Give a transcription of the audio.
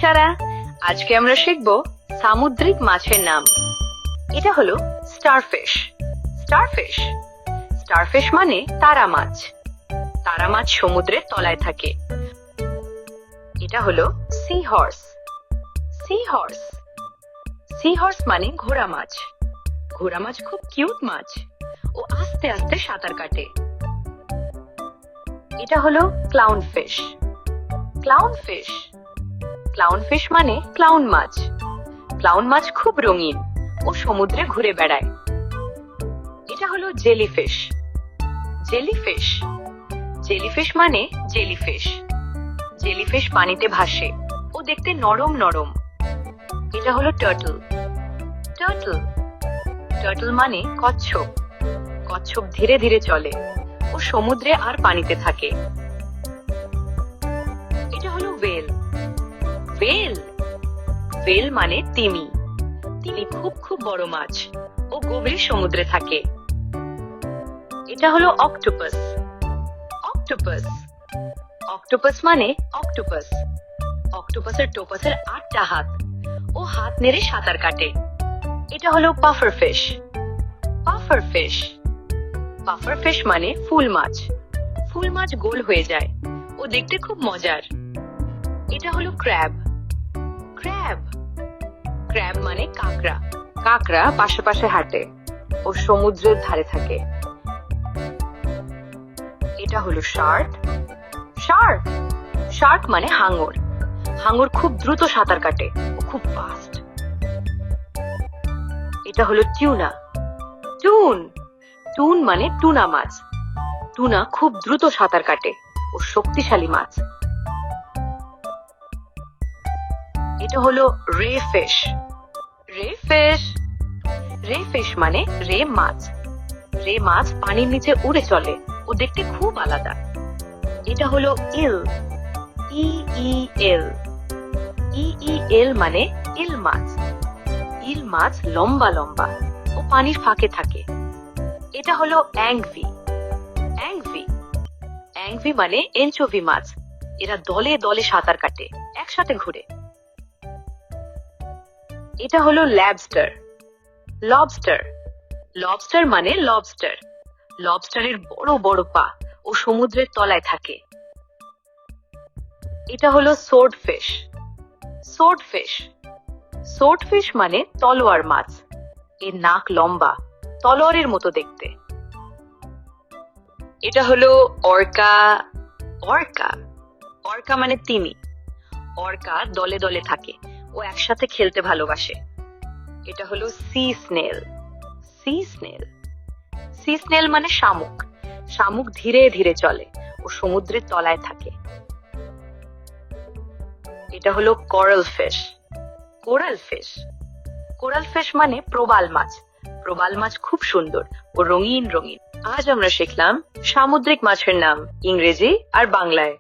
বাচ্চারা, আজকে আমরা শিখবো সামুদ্রিক মাছের নাম। এটা হলো স্টারফিশ। স্টারফিশ স্টারফিশ মানে তারা মাছ। তারা মাছ সমুদ্রের তলায় থাকে। এটা হলো sea horse. Sea horse sea horse মানে ঘোড়া মাছ। ঘোড়া মাছ খুব কিউট মাছ। ও আস্তে আস্তে সাঁতার কাটে। এটা হলো clown fish. Clown fish clown fish মানে ক্লাউন মাছ। ক্লাউন মাছ খুব রঙিন ও সমুদ্রে ঘুরে বেড়ায়। এটা হলো জেলিফিশ। জেলিফিশ জেলিফিশ মানে জেলিফিশ। জেলিফিশ পানিতে ভাসে ও দেখতে নরম নরম। এটা হলো টার্টল। টার্টল টার্টল মানে কচ্ছপ। কচ্ছপ ধীরে ধীরে চলে ও সমুদ্রে আর পানিতে থাকে। এটা হলো ওয়েল। ওয়েল ওয়েল মানে তিমি। তিমি খুব খুব বড় মাছ ও গভীর সমুদ্রে থাকে। এটা হলো অক্টোপাস। অক্টোপাস অক্টোপাস মানে অক্টোপাস। অক্টোপাসের টোপাসের 8টা হাত ও হাত নেড়ে সাঁতার কাটে। এটা হলো puffer fish. Puffer fish puffer fish মানে ফুল মাছ। ফুল মাছ গোল হয়ে যায় ও দেখতে খুব মজার। এটা হলো ক্র্যাব। ক্র্যাব ক্র্যাব মানে কাঁকড়া। কাঁকড়া পাশে পাশে হাঁটে ও সমুদ্রের ধারে থাকে। এটা হলো শার্ক। শার্ক শার্ক মানে হাঙর। হাঙর খুব দ্রুত সাঁতার কাটে ও খুব ফাস্ট। এটা হলো টিউনা। টুন টুন মানে টুনা মাছ। টুনা খুব দ্রুত সাঁতার কাটে ও শক্তিশালী মাছ। এটা হলো রে ফিশ। রে ফিশ রে ফিশ মানে রে মাছ। রে মাছ পানির নিচে উড়ে চলে ও দেখতে খুব আলাদা। এটা হলো ইল। ই ই এল ই ই এল মানে ইল মাছ। ইল মাছ লম্বা লম্বা ও পানির ফাঁকে থাকে। এটা হলো অ্যাংভি। অ্যাংভি অ্যাংভি মানে এনচোভি মাছ। এরা দলে দলে সাঁতার কাটে, একসাথে ঘুরে। এটা হলো ল্যাবস্টার। লবস্টার লবস্টার মানে লবস্টার। লবস্টারের বড় বড় পা ও সমুদ্রের তলায় থাকে। এটা হলো sword fish. Sword fish sword fish মানে তলোয়ার মাছ। এর নাক লম্বা, তলোয়ারের মতো দেখতে। এটা হলো অর্কা। অর্কা অর্কা মানে তিমি। অর্কা দলে দলে থাকে ও একসাথে খেলতে ভালোবাসে। এটা হলো sea snail. Sea snail sea snail মানে শামুক। শামুক ধীরে ধীরে চলে ও সমুদ্রের তলায় থাকে। এটা হলো coral fish. Coral fish coral fish মানে প্রবাল মাছ। প্রবাল মাছ খুব সুন্দর ও রঙিন রঙিন। আজ আমরা শিখলাম সামুদ্রিক মাছের নাম ইংরেজি আর বাংলায়।